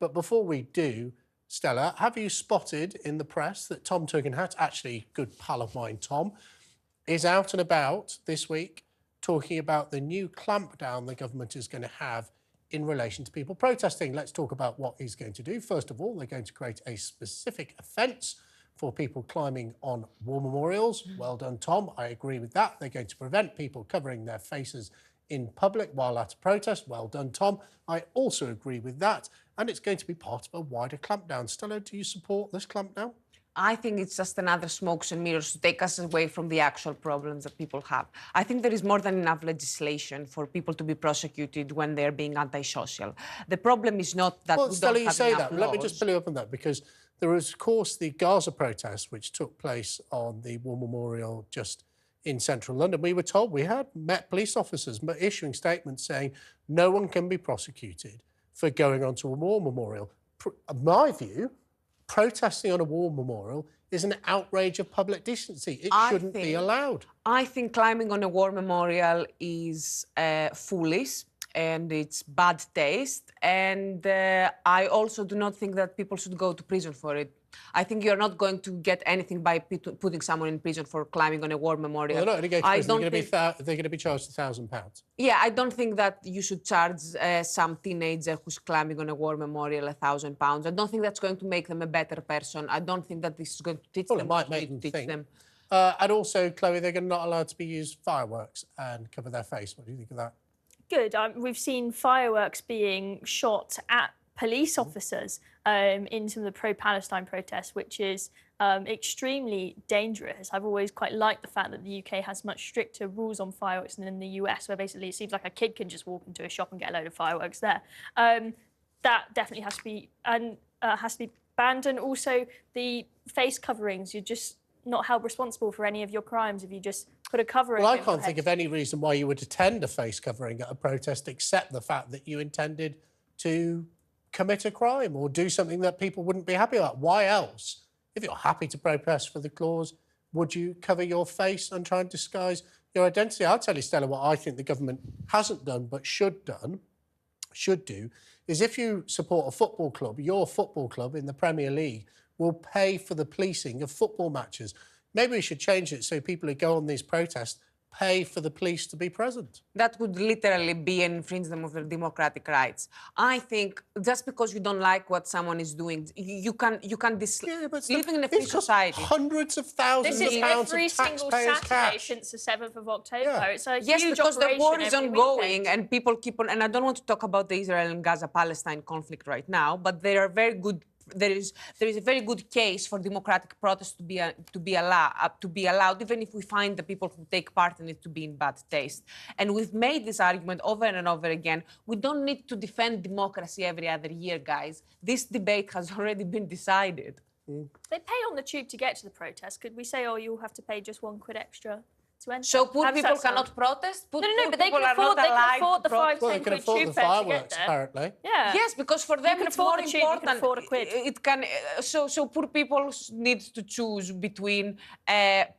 But before we do, Stella, have you spotted in the press that Tom Tugendhat, actually a good pal of mine, Tom, is out and about this week talking about the new clampdown the government is going to have in relation to people protesting? Let's talk about what he's going to do. First of all, they're going to create a specific offence for people climbing on war memorials. Well done, Tom. I agree with that. They're going to prevent people covering their faces in public while at a protest. Well done, Tom. I also agree with that. And it's going to be part of a wider clampdown. Stella, do you support this clampdown? I think it's just another smokes and mirrors to take us away from the actual problems that people have. I think there is more than enough legislation for people to be prosecuted when they're being antisocial. The problem is not that we Stella, don't you have say enough that. laws. Let me just pull you up on that, because there was, of course, the Gaza protest, which took place on the War Memorial just in central London. We were told, we had Met police officers issuing statements saying no one can be prosecuted for going onto a war memorial. My view, protesting on a war memorial is an outrage of public decency. It shouldn't be allowed. I think climbing on a war memorial is foolish and it's bad taste. And I also do not think that people should go to prison for it. I think you're not going to get anything by putting someone in prison for climbing on a war memorial. Well, they're not going to go to prison. They're going to be charged £1,000. Yeah, I don't think that you should charge some teenager who's climbing on a war memorial £1,000. I don't think that's going to make them a better person. I don't think that this is going to teach them. It might make them think. And also, Chloe, they're not allowed to be used fireworks and cover their face. What do you think of that? Good. We've seen fireworks being shot at police officers in some of the pro-Palestine protests, which is extremely dangerous. I've always quite liked the fact that the UK has much stricter rules on fireworks than in the US, where basically it seems like a kid can just walk into a shop and get a load of fireworks there. That definitely has to be banned. And also the face coverings, you're just not held responsible for any of your crimes if you just put a covering. Well, I can't think of any reason why you would attend a face covering at a protest except the fact that you intended to commit a crime or do something that people wouldn't be happy about. Why else, if you're happy to protest for the cause, would you cover your face and try and disguise your identity? I'll tell you, Stella, what I think the government hasn't done but should do, is if you support a football club, your football club in the Premier League will pay for the policing of football matches. Maybe we should change it so people who go on these protests pay for the police to be present. That would literally be an infringement of their democratic rights. I think just because you don't like what someone is doing, you can living in a free society. Hundreds of thousands of pounds of taxpayers' cash. This is every single Saturday since the 7th of October. Yeah. It's a yes, huge because the war is ongoing weekend. and people keep on. And I don't want to talk about the Israel and Gaza-Palestine conflict right now, but there are very good. There is a very good case for democratic protests to be allowed, even if we find the people who take part in it to be in bad taste. And we've made this argument over and over again. We don't need to defend democracy every other year, guys. This debate has already been decided. They pay on the tube to get to the protest. Could we say, oh, you'll have to pay just £1 extra to enter? So poor people cannot protest? No, but they can afford the 5 Well, they can afford the fireworks, apparently. Yeah. Yes, because for them it's more important. You can afford a quid. It can. So poor people need to choose between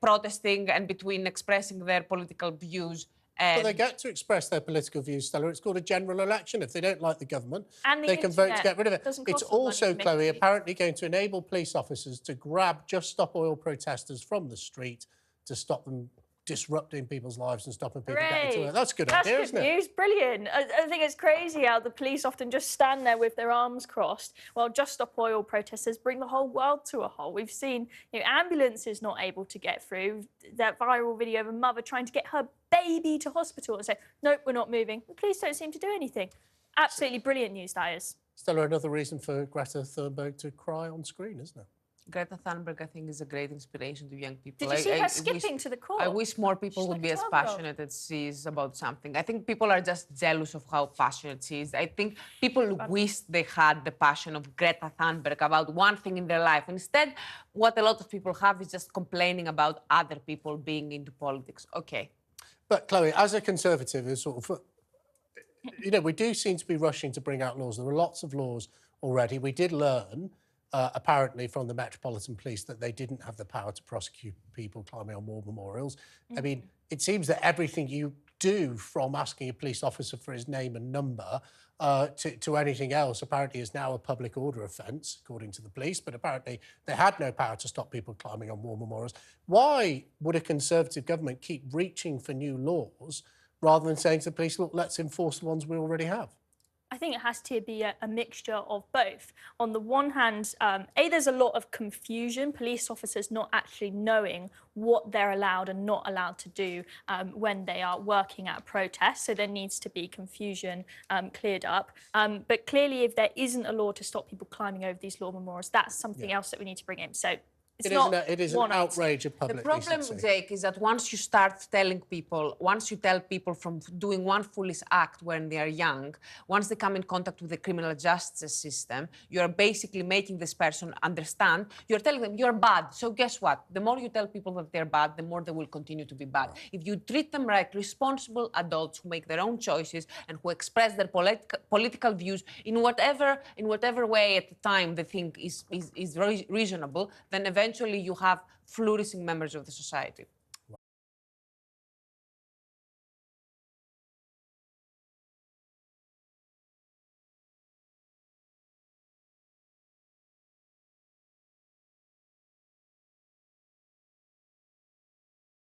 protesting and between expressing their political views. Well, they get to express their political views, Stella. It's called a general election. If they don't like the government, they can vote to get rid of it. It's also, Chloe, apparently going to enable police officers to grab Just Stop Oil protesters from the street to stop them disrupting people's lives and stopping people getting to it. That's a good idea, isn't it? That's good news. Brilliant. I think it's crazy how the police often just stand there with their arms crossed while Just Stop Oil protesters bring the whole world to a halt. We've seen ambulances not able to get through. That viral video of a mother trying to get her baby to hospital and say, nope, we're not moving. The police don't seem to do anything. Absolutely brilliant news, that is. Stella, another reason for Greta Thunberg to cry on screen, isn't it? Greta Thunberg, I think, is a great inspiration to young people. Did you see her skipping to the court? I wish more people would be as passionate as she is about something. I think people are just jealous of how passionate she is. I think people wish they had the passion of Greta Thunberg about one thing in their life. Instead, what a lot of people have is just complaining about other people being into politics. Okay. But, Chloe, as a Conservative, we do seem to be rushing to bring out laws. There are lots of laws already. We did learn apparently from the Metropolitan Police that they didn't have the power to prosecute people climbing on war memorials. I mean, it seems that everything you do from asking a police officer for his name and number to anything else. Apparently is now a public order offence, according to the police, but apparently they had no power to stop people climbing on war memorials. Why would a Conservative government keep reaching for new laws rather than saying to the police, look, let's enforce the ones we already have? I think it has to be a mixture of both. On the one hand, there's a lot of confusion, police officers not actually knowing what they're allowed and not allowed to do when they are working at a protest. So there needs to be confusion cleared up. But clearly, if there isn't a law to stop people climbing over these war memorials, that's something else that we need to bring in. So it is an outrage of public decency. The problem, Jake, is that once you start telling people, once you tell people from doing one foolish act when they are young, once they come in contact with the criminal justice system, you are basically making this person understand, you're telling them you're bad. So guess what? The more you tell people that they're bad, the more they will continue to be bad. Right. If you treat them like responsible adults who make their own choices and who express their political views in whatever way at the time they think is reasonable, then eventually you have flourishing members of the society.